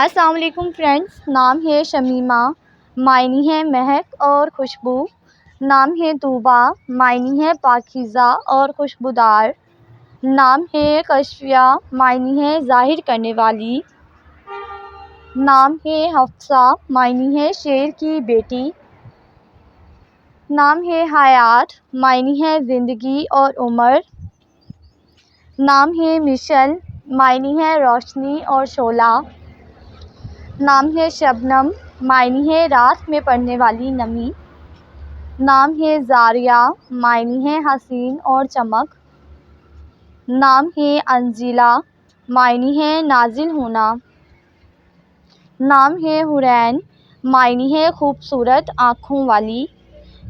السلام علیکم فرینڈس، نام ہے شمیمہ، معنی ہے مہک اور خوشبو۔ نام ہے طوبیٰ، معنی ہے پاکیزہ اور خوشبودار۔ نام ہے کشفیہ، معنی ہے ظاہر کرنے والی۔ نام ہے حفصہ، معنی ہے شیر کی بیٹی۔ نام ہے حیات، معنی ہے زندگی اور عمر۔ نام ہے مشعل، معنی ہے روشنی اور شعلہ۔ نام ہے شبنم، معنی ہے رات میں پڑنے والی نمی۔ نام ہے زاریہ، معنی ہے حسین اور چمک۔ نام ہے انجیلا، معنی ہے نازل ہونا۔ نام ہے حورین، معنی ہے خوبصورت آنکھوں والی۔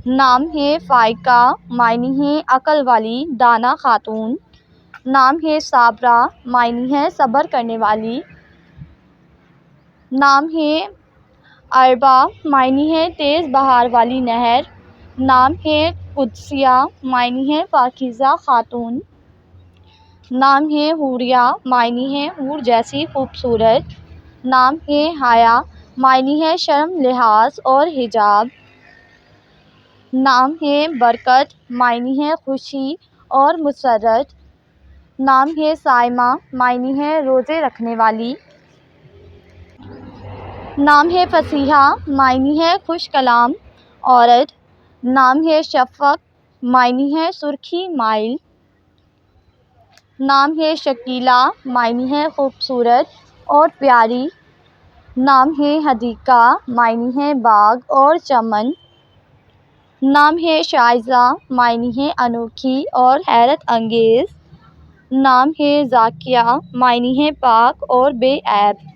نام ہے فائقہ، معنی ہے عقل والی دانا خاتون۔ نام ہے صابرہ، معنی ہے صبر کرنے والی۔ نام ہے عربہ، معنی ہے تیز بہار والی نہر۔ نام ہے قدسیہ، معنی ہے پاکیزہ خاتون۔ نام ہے حوریہ، معنی ہے حور جیسی خوبصورت۔ نام ہے حیا، معنی ہے شرم، لحاظ اور حجاب۔ نام ہے برکت، معنی ہے خوشی اور مسرت۔ نام ہے صائمہ، معنی ہے روزے رکھنے والی۔ نام ہے فصیحہ، معنی ہے خوش کلام عورت۔ نام ہے شفق، معنی ہے سرخی مائل۔ نام ہے شکیلہ، معنی ہے خوبصورت اور پیاری۔ نام ہے حدیقہ، معنی ہے باغ اور چمن۔ نام ہے شائزہ، معنی ہے انوکھی اور حیرت انگیز۔ نام ہے زاکیہ، معنی ہے پاک اور بے عیب۔